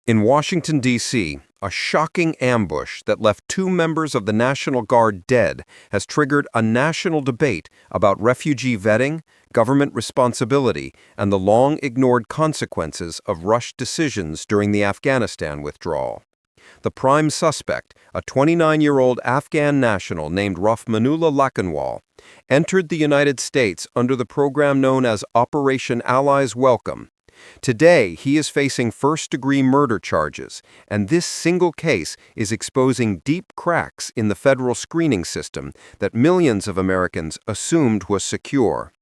In Washington, D.C., a shocking ambush that left 2 members of the National Guard dead has triggered a national debate about refugee vetting, government responsibility, and the long-ignored consequences of rushed decisions during the Afghanistan withdrawal. The prime suspect, a 29-year-old Afghan national named Rahmanullah Lakhanwal, entered the United States under the program known as Operation Allies Welcome. Today, he is facing first-degree murder charges, and this single case is exposing deep cracks in the federal screening system that millions of Americans assumed was secure.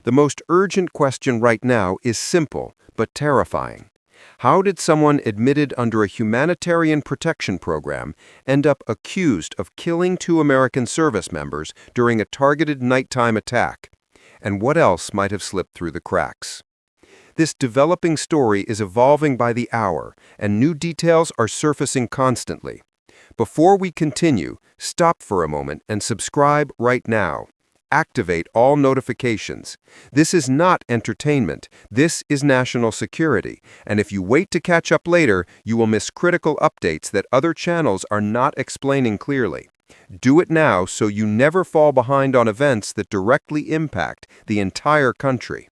The most urgent question right now is simple but terrifying. How did someone admitted under a humanitarian protection program end up accused of killing 2 American service members during a targeted nighttime attack? And what else might have slipped through the cracks? This developing story is evolving by the hour, and new details are surfacing constantly. Before we continue, stop for a moment and subscribe right now. Activate all notifications. This is not entertainment. This is national security, and if you wait to catch up later, you will miss critical updates that other channels are not explaining clearly. Do it now so you never fall behind on events that directly impact the entire country.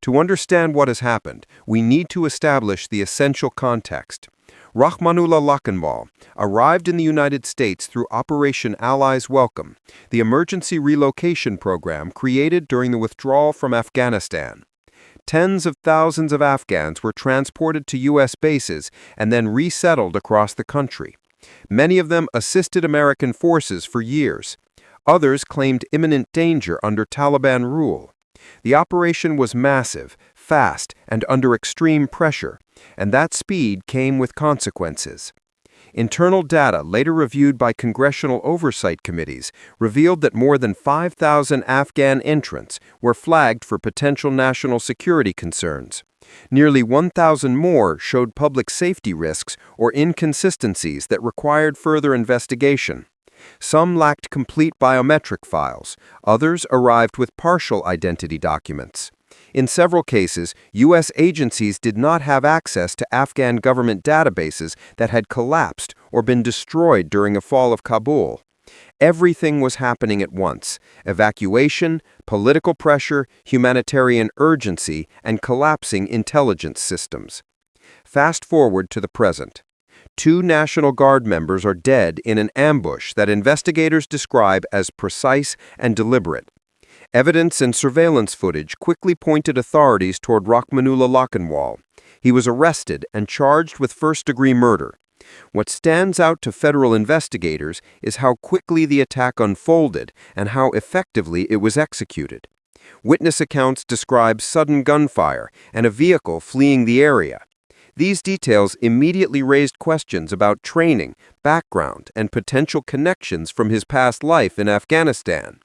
To understand what has happened, we need to establish the essential context. Rahmanullah Lakhanwal arrived in the United States through Operation Allies Welcome, the emergency relocation program created during the withdrawal from Afghanistan. Tens of thousands of Afghans were transported to U.S. bases and then resettled across the country. Many of them assisted American forces for years. Others claimed imminent danger under Taliban rule. The operation was massive, fast, and under extreme pressure, and that speed came with consequences. Internal data later reviewed by congressional oversight committees revealed that more than 5,000 Afghan entrants were flagged for potential national security concerns. Nearly 1,000 more showed public safety risks or inconsistencies that required further investigation. Some lacked complete biometric files, others arrived with partial identity documents. In several cases, U.S. agencies did not have access to Afghan government databases that had collapsed or been destroyed during a fall of Kabul. Everything was happening at once: evacuation, political pressure, humanitarian urgency, and collapsing intelligence systems. Fast forward to the present. 2 National Guard members are dead in an ambush that investigators describe as precise and deliberate. Evidence and surveillance footage quickly pointed authorities toward Rahmanullah Lakhanwal. He was arrested and charged with first-degree murder. What stands out to federal investigators is how quickly the attack unfolded and how effectively it was executed. Witness accounts describe sudden gunfire and a vehicle fleeing the area. These details immediately raised questions about training, background, and potential connections from his past life in Afghanistan.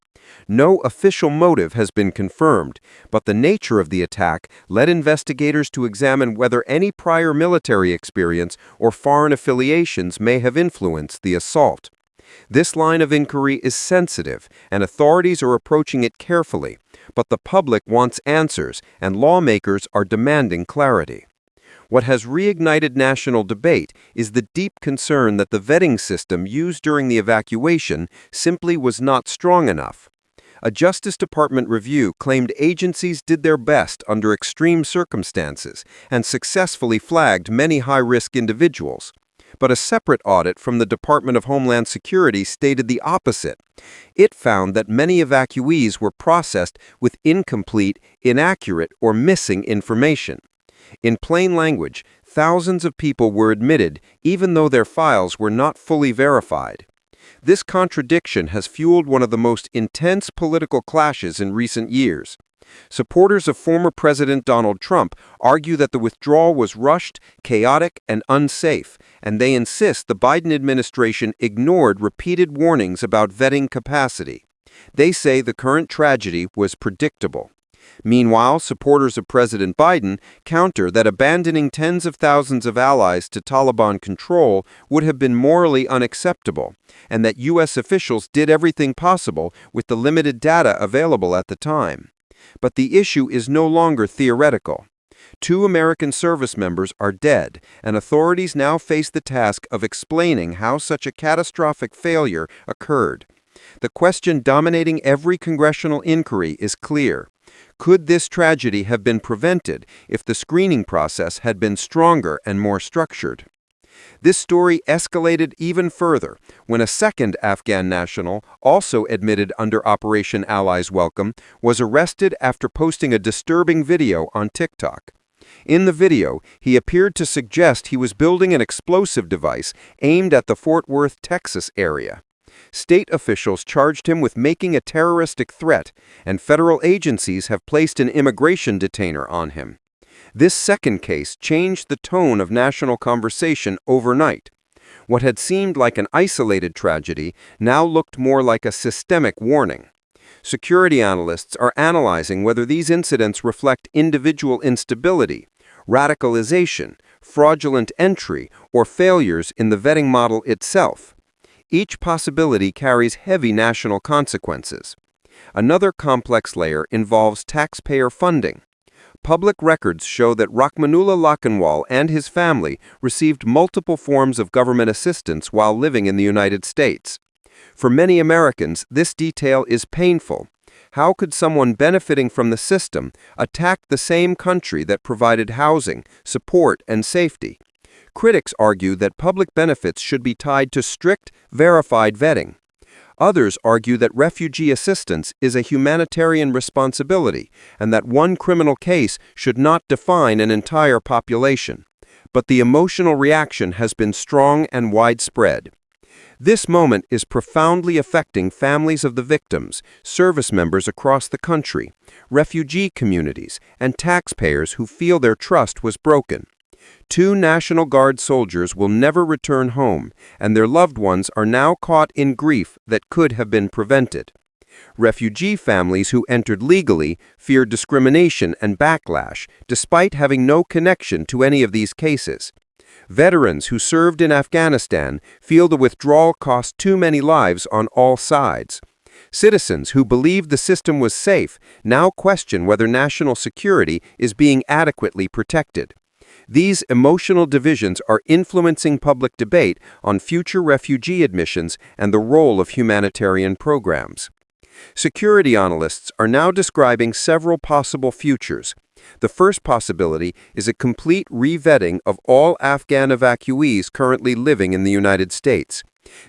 No official motive has been confirmed, but the nature of the attack led investigators to examine whether any prior military experience or foreign affiliations may have influenced the assault. This line of inquiry is sensitive, and authorities are approaching it carefully, but the public wants answers, and lawmakers are demanding clarity. What has reignited national debate is the deep concern that the vetting system used during the evacuation simply was not strong enough. A Justice Department review claimed agencies did their best under extreme circumstances and successfully flagged many high-risk individuals. But a separate audit from the Department of Homeland Security stated the opposite. It found that many evacuees were processed with incomplete, inaccurate, or missing information. In plain language, thousands of people were admitted even though their files were not fully verified. This contradiction has fueled one of the most intense political clashes in recent years. Supporters of former President Donald Trump argue that the withdrawal was rushed, chaotic, and unsafe, and they insist the Biden administration ignored repeated warnings about vetting capacity. They say the current tragedy was predictable. Meanwhile, supporters of President Biden counter that abandoning tens of thousands of allies to Taliban control would have been morally unacceptable, and that U.S. officials did everything possible with the limited data available at the time. But the issue is no longer theoretical. 2 American service members are dead, and authorities now face the task of explaining how such a catastrophic failure occurred. The question dominating every congressional inquiry is clear. Could this tragedy have been prevented if the screening process had been stronger and more structured? This story escalated even further when a second Afghan national, also admitted under Operation Allies Welcome, was arrested after posting a disturbing video on TikTok. In the video, he appeared to suggest he was building an explosive device aimed at the Fort Worth, Texas area. State officials charged him with making a terroristic threat, and federal agencies have placed an immigration detainer on him. This second case changed the tone of national conversation overnight. What had seemed like an isolated tragedy now looked more like a systemic warning. Security analysts are analyzing whether these incidents reflect individual instability, radicalization, fraudulent entry, or failures in the vetting model itself. Each possibility carries heavy national consequences. Another complex layer involves taxpayer funding. Public records show that Rahmanullah Lakhanwal and his family received multiple forms of government assistance while living in the United States. For many Americans, this detail is painful. How could someone benefiting from the system attack the same country that provided housing, support, and safety? Critics argue that public benefits should be tied to strict, verified vetting. Others argue that refugee assistance is a humanitarian responsibility and that one criminal case should not define an entire population. But the emotional reaction has been strong and widespread. This moment is profoundly affecting families of the victims, service members across the country, refugee communities, and taxpayers who feel their trust was broken. 2 National Guard soldiers will never return home, and their loved ones are now caught in grief that could have been prevented. Refugee families who entered legally fear discrimination and backlash, despite having no connection to any of these cases. Veterans who served in Afghanistan feel the withdrawal cost too many lives on all sides. Citizens who believed the system was safe now question whether national security is being adequately protected. These emotional divisions are influencing public debate on future refugee admissions and the role of humanitarian programs. Security analysts are now describing several possible futures. The first possibility is a complete revetting of all Afghan evacuees currently living in the United States.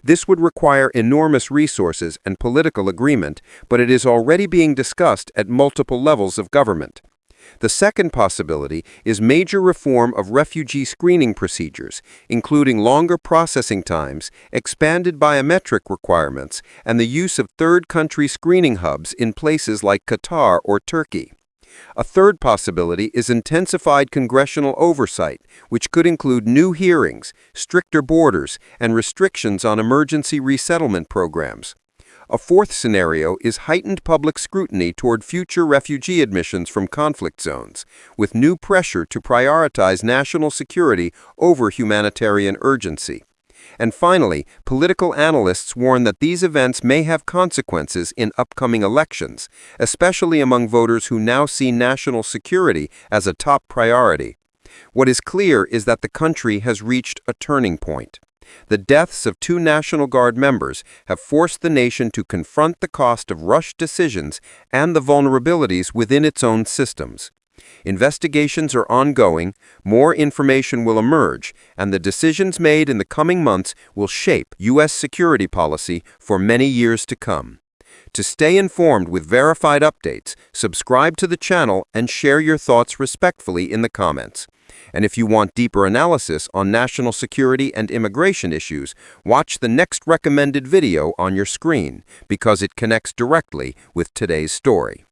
This would require enormous resources and political agreement, but it is already being discussed at multiple levels of government. The second possibility is major reform of refugee screening procedures, including longer processing times, expanded biometric requirements, and the use of third-country screening hubs in places like Qatar or Turkey. A third possibility is intensified congressional oversight, which could include new hearings, stricter borders, and restrictions on emergency resettlement programs. A fourth scenario is heightened public scrutiny toward future refugee admissions from conflict zones, with new pressure to prioritize national security over humanitarian urgency. And finally, political analysts warn that these events may have consequences in upcoming elections, especially among voters who now see national security as a top priority. What is clear is that the country has reached a turning point. The deaths of 2 National Guard members have forced the nation to confront the cost of rushed decisions and the vulnerabilities within its own systems. Investigations are ongoing, more information will emerge, and the decisions made in the coming months will shape U.S. security policy for many years to come. To stay informed with verified updates, subscribe to the channel and share your thoughts respectfully in the comments. And if you want deeper analysis on national security and immigration issues, watch the next recommended video on your screen because it connects directly with today's story.